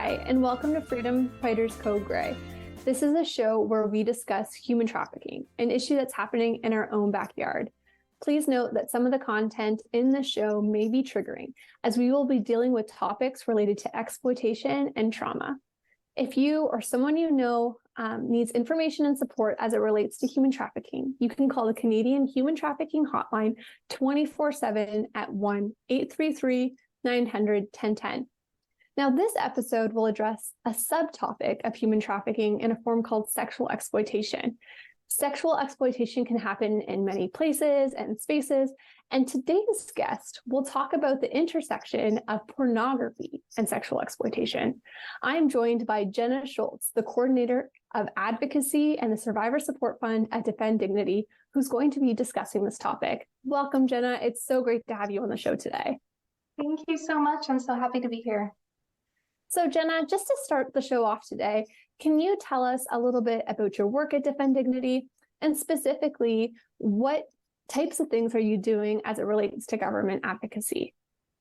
Hi, and welcome to Freedom Fighters Code Gray. This is a show where we discuss human trafficking, an issue that's happening in our own backyard. Please note that some of the content in the show may be triggering, as we will be dealing with topics related to exploitation and trauma. If you or someone you know needs information and support as it relates to human trafficking, you can call the Canadian Human Trafficking Hotline 24/7 at 1-833-900-1010. Now, this episode will address a subtopic of human trafficking in a form called sexual exploitation. Sexual exploitation can happen in many places and spaces, and today's guest will talk about the intersection of pornography and sexual exploitation. I'm joined by Jenna Scholtz, the coordinator of Advocacy and the Survivor Support Fund at Defend Dignity, who's going to be discussing this topic. Welcome, Jenna. It's so great to have you on the show today. Thank you so much. I'm so happy to be here. So Jenna, just to start the show off today, can you tell us a little bit about your work at Defend Dignity, and specifically, what types of things are you doing as it relates to government advocacy?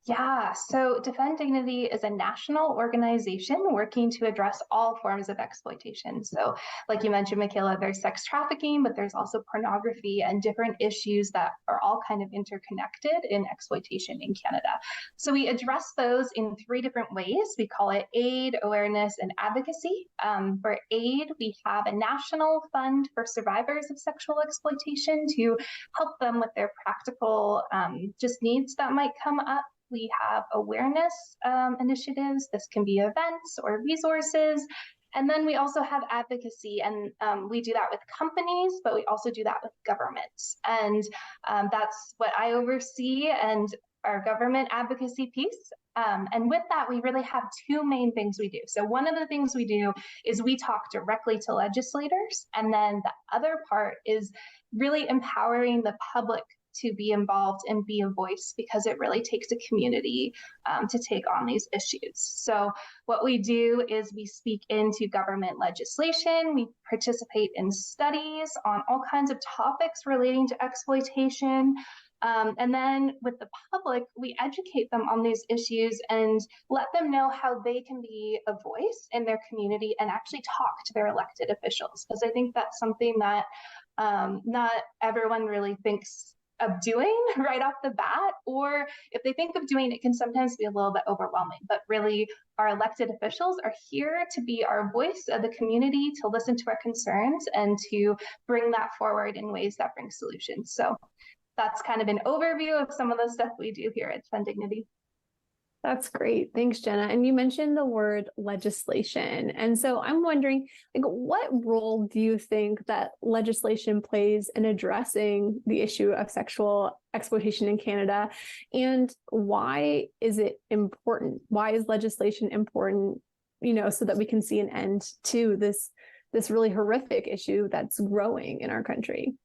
Yeah, so Defend Dignity is a national organization working to address all forms of exploitation. So like you mentioned, Michaela, there's sex trafficking, but there's also pornography and different issues that are all kind of interconnected in exploitation in Canada. So we address those in three different ways. We call it aid, awareness, and advocacy. For aid, we have a national fund for survivors of sexual exploitation to help them with their practical just needs that might come up. We have awareness initiatives. This can be events or resources. And then we also have advocacy, and we do that with companies, but we also do that with governments. And that's what I oversee, and our government advocacy piece. And with that, we really have two main things we do. So one of the things we do is we talk directly to legislators. And then the other part is really empowering the public to be involved and be a voice, because it really takes a community to take on these issues. So what we do is we speak into government legislation, we participate in studies on all kinds of topics relating to exploitation, and then with the public, we educate them on these issues and let them know how they can be a voice in their community and actually talk to their elected officials, because I think that's something that not everyone really thinks of doing right off the bat, or if they think of doing it, can sometimes be a little bit overwhelming. But really, our elected officials are here to be our voice of the community, to listen to our concerns and to bring that forward in ways that bring solutions. So that's kind of an overview of some of the stuff we do here at Defend Dignity. That's great. Thanks, Jenna. And you mentioned the word legislation. And so I'm wondering, what role do you think that legislation plays in addressing the issue of sexual exploitation in Canada? And why is it important? Why is legislation important, so that we can see an end to this really horrific issue that's growing in our country?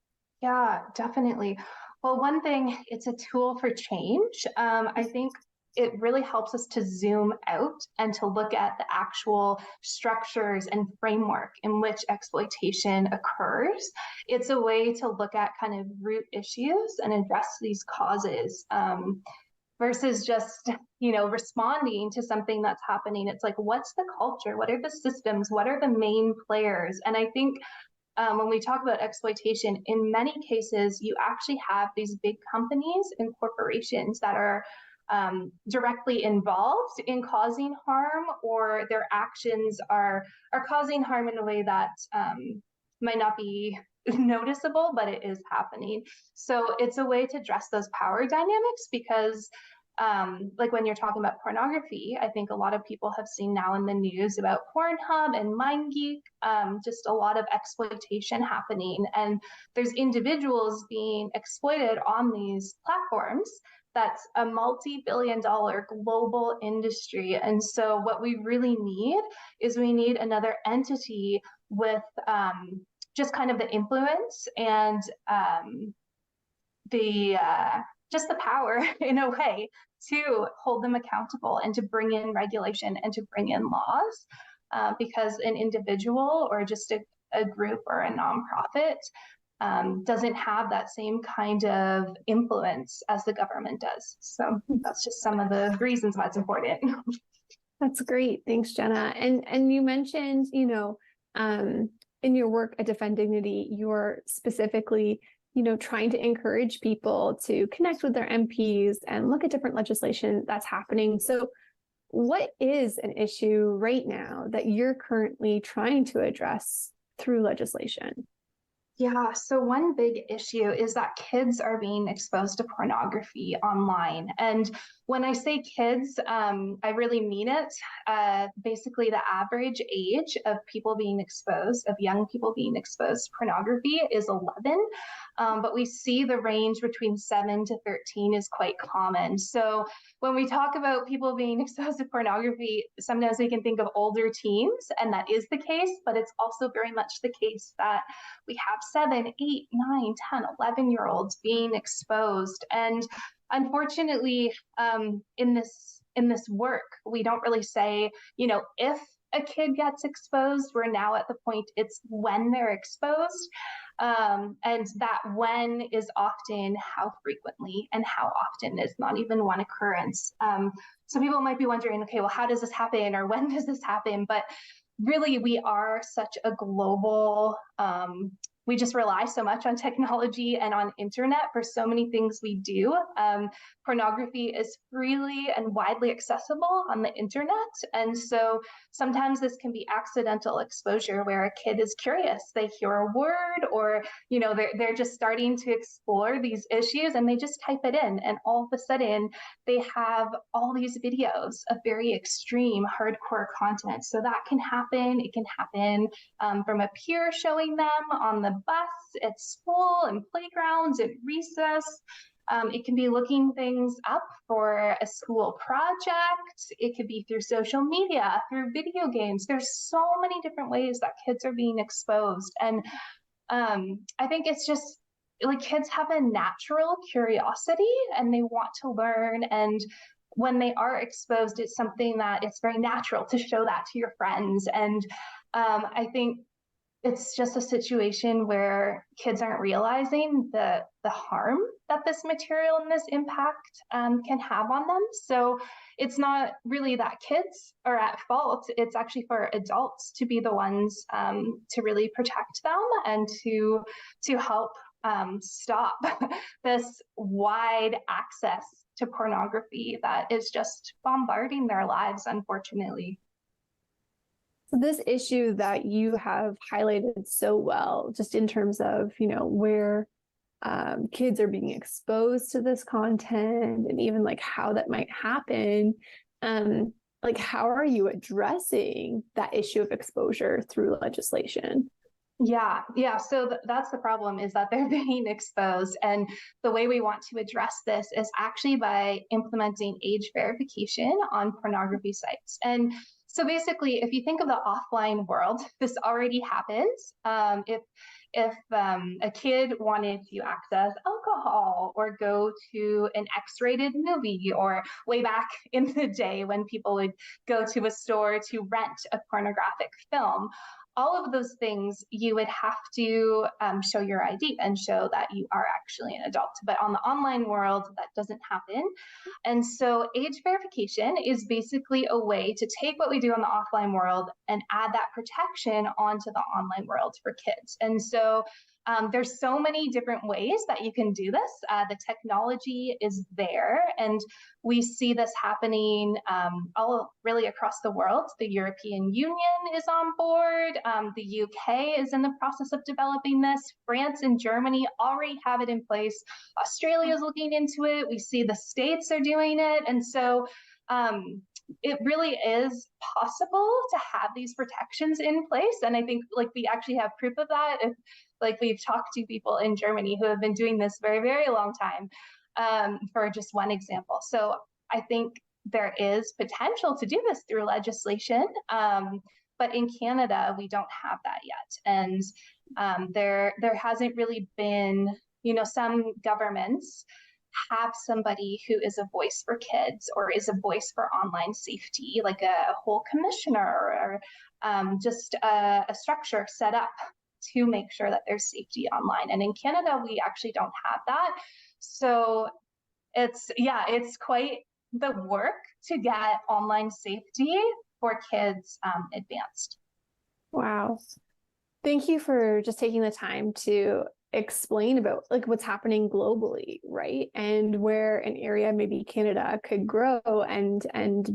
Yeah, definitely. Well, one thing, it's a tool for change. I think it really helps us to zoom out and to look at the actual structures and framework in which exploitation occurs. It's a way to look at kind of root issues and address these causes, versus just, responding to something that's happening. It's like, what's the culture? What are the systems? What are the main players? And I think when we talk about exploitation, in many cases, you actually have these big companies and corporations that are directly involved in causing harm, or their actions are causing harm in a way that might not be noticeable, but it is happening. So it's a way to address those power dynamics, because like when you're talking about pornography, I think a lot of people have seen now in the news about Pornhub and MindGeek, just a lot of exploitation happening, and there's individuals being exploited on these platforms. That's a multi-billion-dollar global industry. And so what we really need is we need another entity with just kind of the influence and just the power in a way to hold them accountable and to bring in regulation and to bring in laws, because an individual or just a group or a nonprofit doesn't have that same kind of influence as the government does. So that's just some of the reasons why it's important. That's great. Thanks, Jenna. And you mentioned, in your work at Defend Dignity, you're specifically, trying to encourage people to connect with their MPs and look at different legislation that's happening. So what is an issue right now that you're currently trying to address through legislation? Yeah, so one big issue is that kids are being exposed to pornography online. And when I say kids, I really mean it. Basically, the average age of people being exposed, of young people being exposed to pornography is 11. But we see the range between 7 to 13 is quite common. So when we talk about people being exposed to pornography, sometimes we can think of older teens, and that is the case, but it's also very much the case that we have 7, 8, 9, 10, 11-year-olds being exposed. And unfortunately, in this work, we don't really say, if a kid gets exposed, we're now at the point it's when they're exposed. And that when is often how frequently, and how often is not even one occurrence. So people might be wondering, okay, well, how does this happen, or when does this happen? But really, we are such a global, we just rely so much on technology and on internet for so many things we do. Pornography is freely and widely accessible on the internet. And so sometimes this can be accidental exposure where a kid is curious. They hear a word, or, they're just starting to explore these issues, and they just type it in. And all of a sudden they have all these videos of very extreme, hardcore content. So that can happen. It can happen from a peer showing them on the bus, at school, and playgrounds, at recess. It can be looking things up for a school project. It could be through social media, through video games. There's so many different ways that kids are being exposed. And I think it's just like kids have a natural curiosity and they want to learn. And when they are exposed, it's something that it's very natural to show that to your friends. And I think it's just a situation where kids aren't realizing the harm that this material and this impact can have on them. So it's not really that kids are at fault. It's actually for adults to be the ones to really protect them and to help stop this wide access to pornography that is just bombarding their lives, unfortunately. So this issue that you have highlighted so well, just in terms of, where kids are being exposed to this content, and even like how that might happen, like how are you addressing that issue of exposure through legislation? Yeah. So that's the problem, is that they're being exposed. And the way we want to address this is actually by implementing age verification on pornography sites. And so basically, if you think of the offline world, this already happens. If a kid wanted to access alcohol or go to an X-rated movie, or way back in the day when people would go to a store to rent a pornographic film, all of those things you would have to show your ID and show that you are actually an adult. But on the online world, that doesn't happen. And so age verification is basically a way to take what we do on the offline world and add that protection onto the online world for kids. And so there's so many different ways that you can do this. The technology is there, and we see this happening all really across the world. The European Union is on board. The UK is in the process of developing this. France and Germany already have it in place. Australia is looking into it. We see the States are doing it. And so it really is possible to have these protections in place. And I think we actually have proof of that. If we've talked to people in Germany who have been doing this very, very long time, for just one example. So I think there is potential to do this through legislation. But in Canada, we don't have that yet. And there hasn't really been, some governments have somebody who is a voice for kids or is a voice for online safety, like a whole commissioner, or just a structure set up to make sure that there's safety online. And in Canada, we actually don't have that. So it's quite the work to get online safety for kids advanced. Wow. Thank you for just taking the time to explain about like what's happening globally, right? And where an area, maybe Canada, could grow and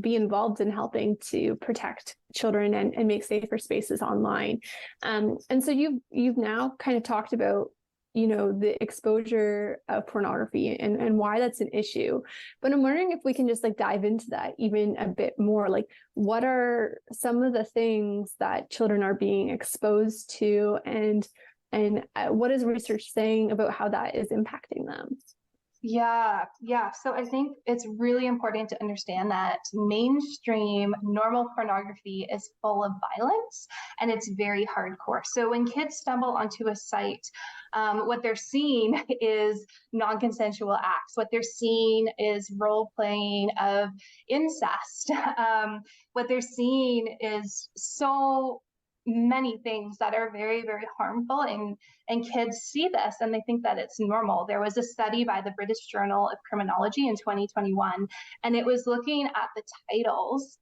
be involved in helping to protect children and make safer spaces online. And so you've now kind of talked about, the exposure of pornography and why that's an issue. But I'm wondering if we can just like dive into that even a bit more. Like, what are some of the things that children are being exposed to, and what is research saying about how that is impacting them? Yeah. So I think it's really important to understand that mainstream normal pornography is full of violence and it's very hardcore. So when kids stumble onto a site, what they're seeing is non-consensual acts. What they're seeing is role playing of incest. What they're seeing is so many things that are very, very harmful, and kids see this and they think that it's normal. There was a study by the British Journal of Criminology in 2021, and it was looking at the titles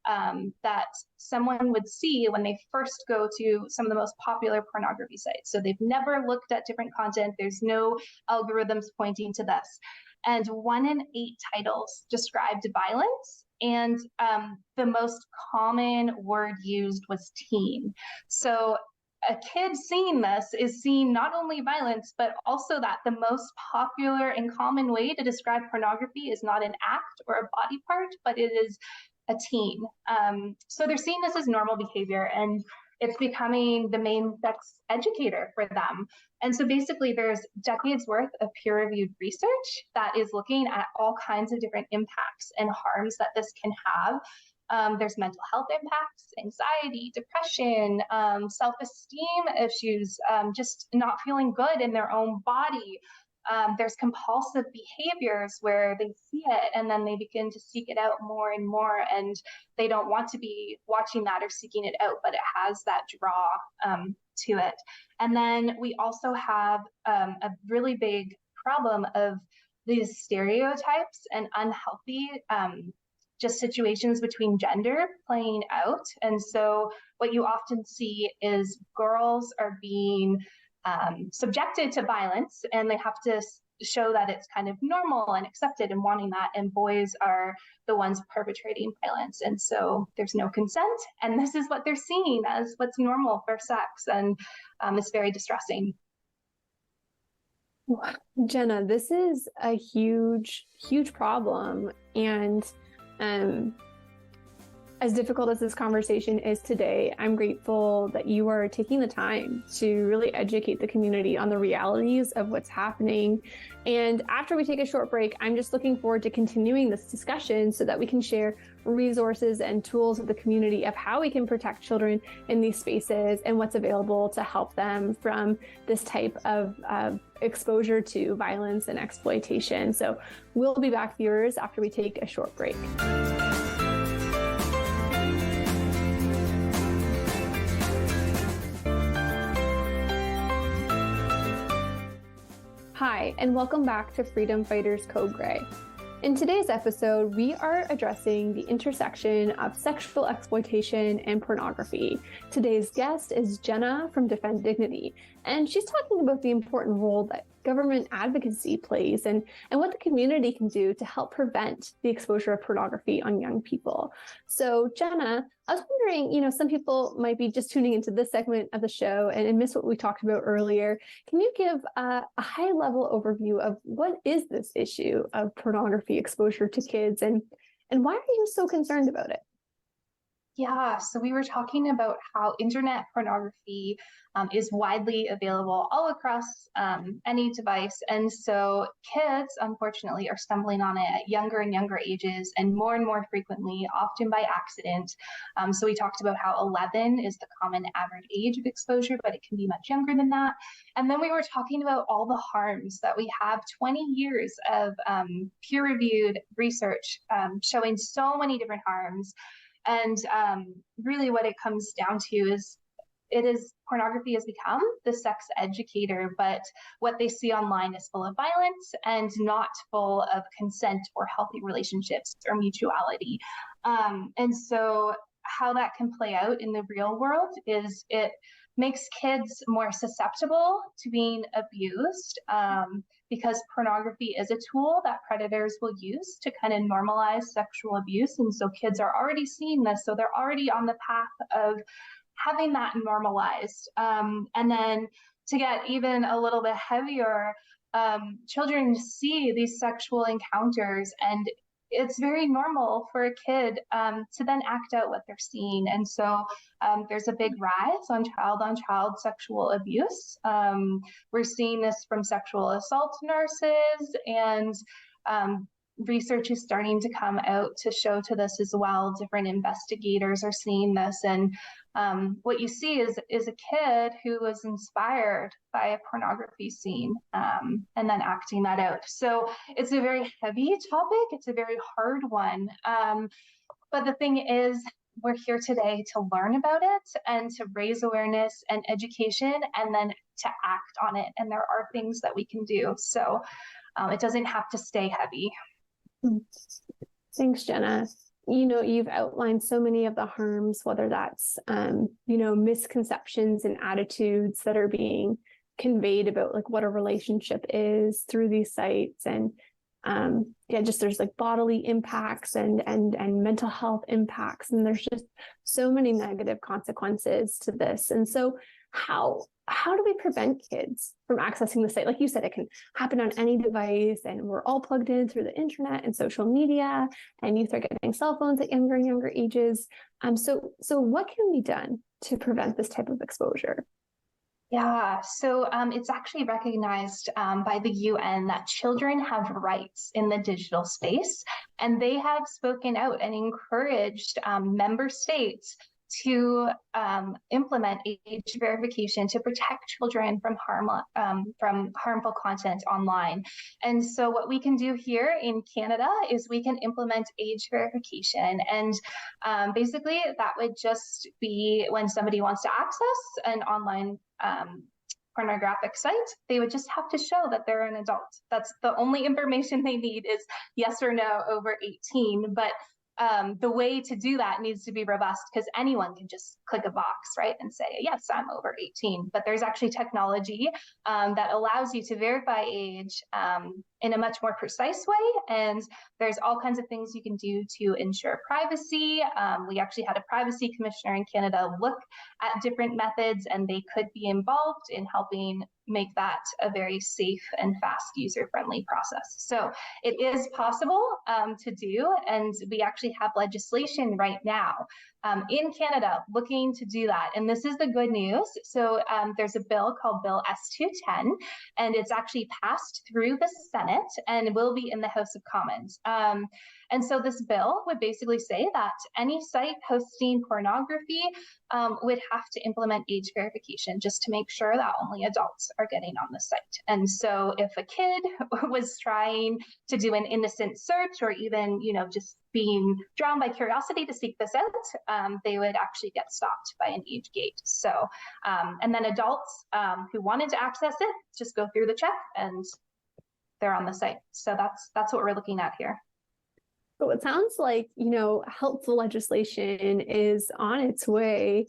that someone would see when they first go to some of the most popular pornography sites. So they've never looked at different content. There's no algorithms pointing to this. And 1 in 8 titles described violence, and the most common word used was teen. So a kid seeing this is seeing not only violence, but also that the most popular and common way to describe pornography is not an act or a body part, but it is a teen. So they're seeing this as normal behavior, and it's becoming the main sex educator for them. And so basically there's decades worth of peer-reviewed research that is looking at all kinds of different impacts and harms that this can have. There's mental health impacts, anxiety, depression, self-esteem issues, just not feeling good in their own body. There's compulsive behaviors where they see it and then they begin to seek it out more and more, and they don't want to be watching that or seeking it out, but it has that draw to it. And then we also have a really big problem of these stereotypes and unhealthy just situations between gender playing out. And so what you often see is girls are being subjected to violence, and they have to show that it's kind of normal and accepted and wanting that, and boys are the ones perpetrating violence. And so there's no consent, and this is what they're seeing as what's normal for sex, and it's very distressing. Jenna, this is a huge problem, and as difficult as this conversation is today, I'm grateful that you are taking the time to really educate the community on the realities of what's happening. And after we take a short break, I'm just looking forward to continuing this discussion so that we can share resources and tools with the community of how we can protect children in these spaces and what's available to help them from this type of exposure to violence and exploitation. So we'll be back, viewers, after we take a short break. Hi, and welcome back to Freedom Fighters Code Gray. In today's episode, we are addressing the intersection of sexual exploitation and pornography. Today's guest is Jenna from Defend Dignity, and she's talking about the important role that government advocacy plays and what the community can do to help prevent the exposure of pornography on young people. So Jenna, I was wondering, some people might be just tuning into this segment of the show and miss what we talked about earlier. Can you give a high-level overview of what is this issue of pornography exposure to kids, and why are you so concerned about it? Yeah, so we were talking about how internet pornography is widely available all across any device. And so kids, unfortunately, are stumbling on it at younger and younger ages and more frequently, often by accident. So we talked about how 11 is the common average age of exposure, but it can be much younger than that. And then we were talking about all the harms that we have 20 years of peer-reviewed research showing so many different harms. And really what it comes down to is pornography has become the sex educator, but what they see online is full of violence and not full of consent or healthy relationships or mutuality. And so how that can play out in the real world is it makes kids more susceptible to being abused, because pornography is a tool that predators will use to kind of normalize sexual abuse. And so kids are already seeing this, so they're already on the path of having that normalized. And then to get even a little bit heavier, children see these sexual encounters, and it's very normal for a kid to then act out what they're seeing. And so there's a big rise on child sexual abuse. We're seeing this from sexual assault nurses, and research is starting to come out to show to this as well. Different investigators are seeing this, and what you see is a kid who was inspired by a pornography scene, and then acting that out. So it's a very heavy topic. It's a very hard one. But the thing is, we're here today to learn about it and to raise awareness and education, and then to act on it. And there are things that we can do. So it doesn't have to stay heavy. Thanks, Jenna. You've outlined so many of the harms, whether that's, misconceptions and attitudes that are being conveyed about like what a relationship is through these sites. And there's like bodily impacts and mental health impacts. And there's just so many negative consequences to this. And so how do we prevent kids from accessing the site? Like you said, it can happen on any device, and we're all plugged in through the internet and social media, and youth are getting cell phones at younger and younger ages. So what can be done to prevent this type of exposure? Yeah, so it's actually recognized by the UN that children have rights in the digital space, and they have spoken out and encouraged member states to implement age verification to protect children from harmful content online. And so what we can do here in Canada is we can implement age verification. And basically that would just be when somebody wants to access an online pornographic site, they would just have to show that they're an adult. That's the only information they need is yes or no over 18. But the way to do that needs to be robust, because anyone can just click a box, right, and say, yes, I'm over 18. But there's actually technology that allows you to verify age in a much more precise way. And there's all kinds of things you can do to ensure privacy. We actually had a privacy commissioner in Canada look at different methods, and they could be involved in helping make that a very safe and fast user-friendly process. So it is possible to do, and we actually have legislation right now in Canada looking to do that. And this is the good news. So there's a bill called Bill S210, and it's actually passed through the Senate and will be in the House of Commons. And so this bill would basically say that any site hosting pornography would have to implement age verification just to make sure that only adults are getting on the site. And so if a kid was trying to do an innocent search, or even, just being drawn by curiosity to seek this out, they would actually get stopped by an age gate. So, and then adults who wanted to access it just go through the check and they're on the site. So that's what we're looking at here. So it sounds like, helpful legislation is on its way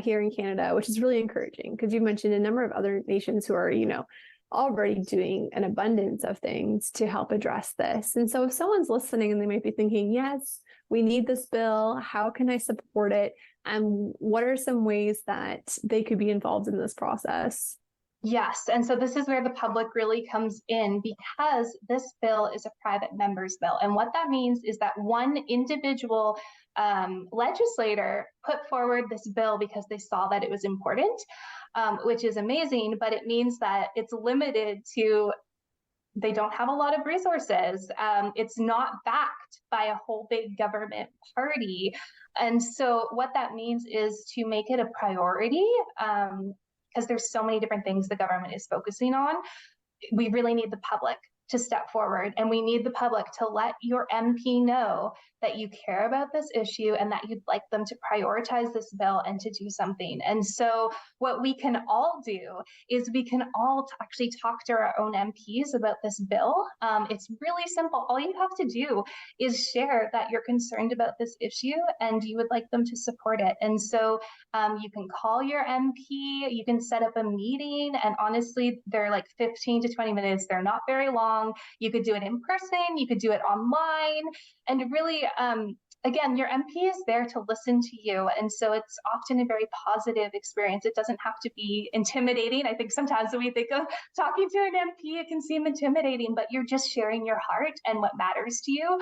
here in Canada, which is really encouraging, because you mentioned a number of other nations who are, already doing an abundance of things to help address this. And so if someone's listening and they might be thinking, yes, we need this bill, how can I support it? And what are some ways that they could be involved in this process? Yes, and so this is where the public really comes in, because this bill is a private member's bill. And what that means is that one individual legislator put forward this bill because they saw that it was important, which is amazing, but it means that it's limited to, they don't have a lot of resources. It's not backed by a whole big government party. And so what that means is to make it a priority, because there's so many different things the government is focusing on. We really need the public to step forward, and we need the public to let your MP know that you care about this issue and that you'd like them to prioritize this bill and to do something. And so what we can all do is we can all actually talk to our own MPs about this bill. It's really simple. All you have to do is share that you're concerned about this issue and you would like them to support it. And so you can call your MP, you can set up a meeting, and honestly, they're like 15 to 20 minutes. They're not very long. You could do it in person, you could do it online, and really, again, your MP is there to listen to you. And so it's often a very positive experience. It doesn't have to be intimidating. I think sometimes when we think of talking to an MP, it can seem intimidating, but you're just sharing your heart and what matters to you.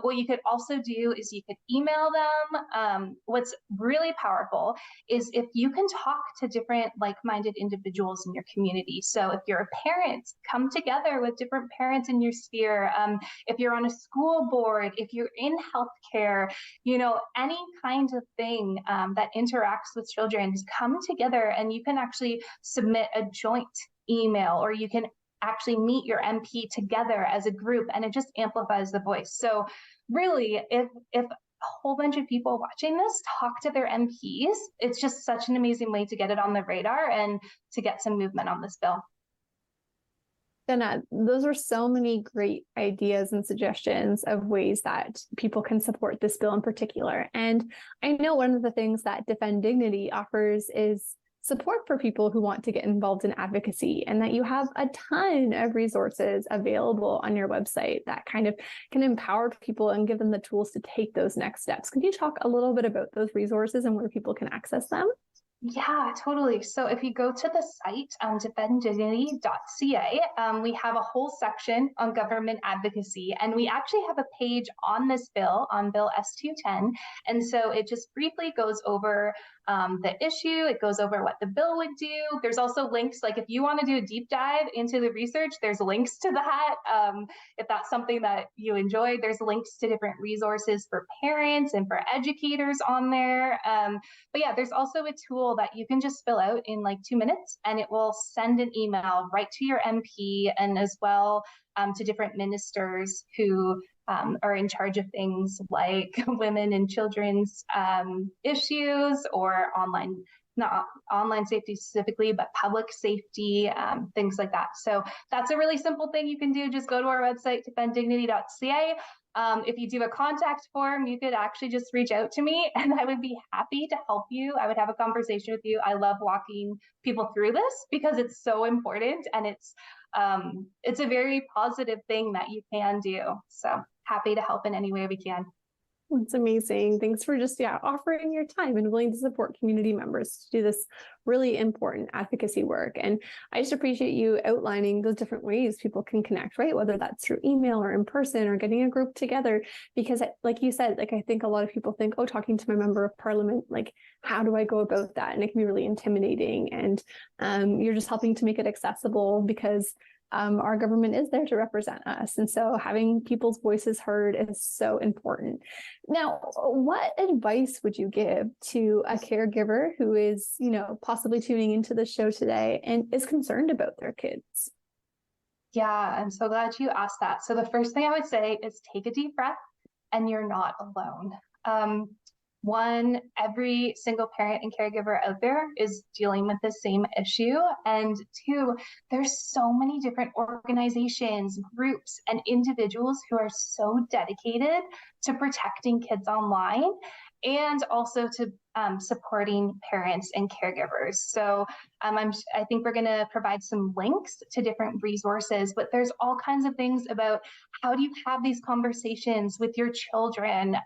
What you could also do is you could email them. What's really powerful is if you can talk to different like-minded individuals in your community. So if you're a parent, come together with different parents in your sphere. If you're on a school board, if you're in healthcare, any kind of thing that interacts with children, come together and you can actually submit a joint email, or you can actually meet your MP together as a group, and it just amplifies the voice. So really, if a whole bunch of people watching this talk to their MPs, it's just such an amazing way to get it on the radar and to get some movement on this bill. Jenna, those are so many great ideas and suggestions of ways that people can support this bill in particular. And I know one of the things that Defend Dignity offers is support for people who want to get involved in advocacy, and that you have a ton of resources available on your website that kind of can empower people and give them the tools to take those next steps. Could you talk a little bit about those resources and where people can access them? Yeah, totally. So if you go to the site, defenddignity.ca, we have a whole section on government advocacy, and we actually have a page on this bill, on Bill S210. And so it just briefly goes over the issue. It goes over what the bill would do. There's also links, like if you want to do a deep dive into the research, there's links to that. If that's something that you enjoy, there's links to different resources for parents and for educators on there. But yeah, there's also a tool that you can just fill out in like 2 minutes, and it will send an email right to your MP, and as well to different ministers who are in charge of things like women and children's issues, or not online safety specifically, but public safety, things like that. So that's a really simple thing you can do. Just go to our website, defenddignity.ca. If you do a contact form, you could actually just reach out to me and I would be happy to help you. I would have a conversation with you. I love walking people through this because it's so important, and it's a very positive thing that you can do. So happy to help in any way we can. That's amazing. Thanks for just offering your time and willing to support community members to do this really important advocacy work. And I just appreciate you outlining those different ways people can connect, right? Whether that's through email or in person or getting a group together. Because like you said, I think a lot of people think, oh, talking to my member of parliament, how do I go about that? And it can be really intimidating. And you're just helping to make it accessible, because our government is there to represent us. And so having people's voices heard is so important. Now, what advice would you give to a caregiver who is, possibly tuning into the show today and is concerned about their kids? Yeah, I'm so glad you asked that. So the first thing I would say is take a deep breath, and you're not alone. One, every single parent and caregiver out there is dealing with the same issue. And two, there's so many different organizations, groups, and individuals who are so dedicated to protecting kids online, and also to supporting parents and caregivers. So I think we're going to provide some links to different resources, but there's all kinds of things about how do you have these conversations with your children?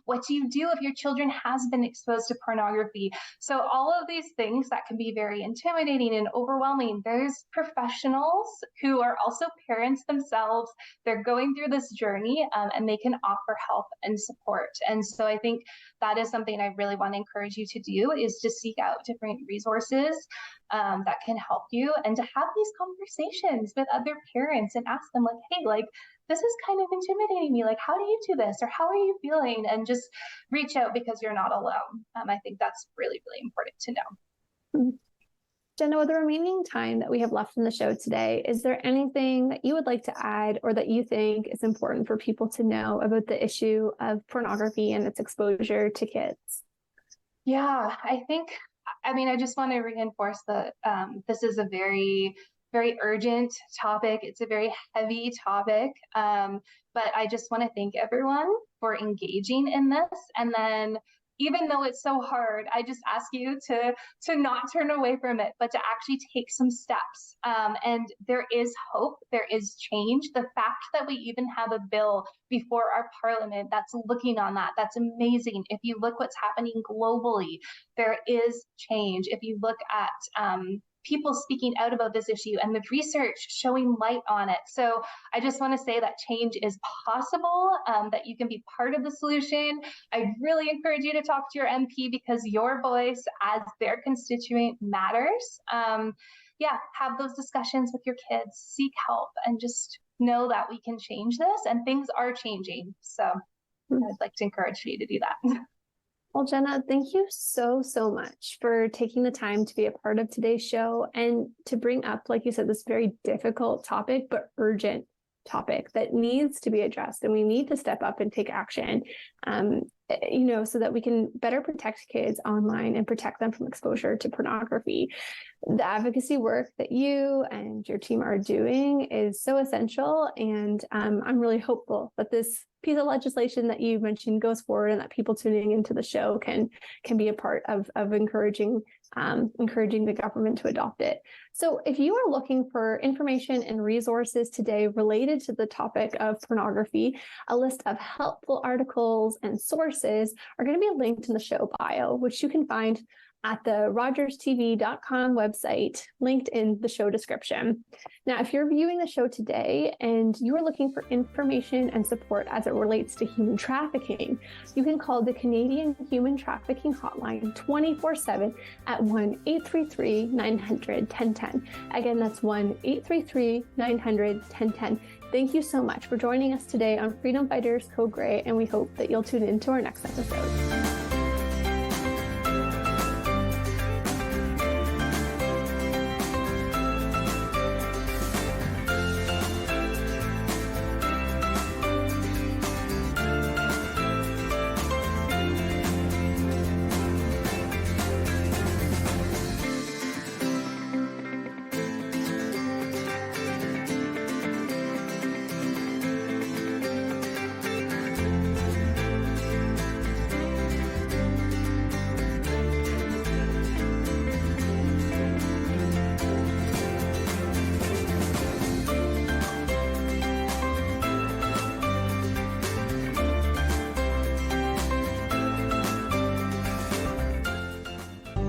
What do you do if your children has been exposed to pornography? So all of these things that can be very intimidating and overwhelming. There's professionals who are also parents themselves. They're going through this journey, and they can offer help and support. And so I think that is something I really want to encourage you to do, is to seek out different resources that can help you, and to have these conversations with other parents and ask them hey, this is kind of intimidating me. How do you do this? Or how are you feeling? And just reach out, because you're not alone. I think that's really, really important to know. Jenna, with the remaining time that we have left in the show today, is there anything that you would like to add or that you think is important for people to know about the issue of pornography and its exposure to kids? Yeah, I just want to reinforce that this is a very, very urgent topic. It's a very heavy topic. But I just want to thank everyone for engaging in this. And then, even though it's so hard, I just ask you to not turn away from it, but to actually take some steps. And there is hope, there is change. The fact that we even have a bill before our parliament that's looking on that's amazing. If you look what's happening globally, there is change. If you look at people speaking out about this issue and the research showing light on it. So I just want to say that change is possible, that you can be part of the solution. I really encourage you to talk to your MP because your voice as their constituent matters. Have those discussions with your kids, seek help, and just know that we can change this, and things are changing. So I'd like to encourage you to do that. Well, Jenna, thank you so much for taking the time to be a part of today's show and to bring up, like you said, this very difficult topic, but urgent topic that needs to be addressed. And we need to step up and take action, so that we can better protect kids online and protect them from exposure to pornography. The advocacy work that you and your team are doing is so essential. And I'm really hopeful that this piece of legislation that you mentioned goes forward and that people tuning into the show can be a part of encouraging the government to adopt it. So if you are looking for information and resources today related to the topic of pornography, a list of helpful articles and sources are going to be linked in the show bio, which you can find at the rogerstv.com website, linked in the show description. Now, if you're viewing the show today and you are looking for information and support as it relates to human trafficking, you can call the Canadian Human Trafficking Hotline 24/7 at 1-833-900-1010. Again, that's 1-833-900-1010. Thank you so much for joining us today on Freedom Fighters Code Grey, and we hope that you'll tune in to our next episode.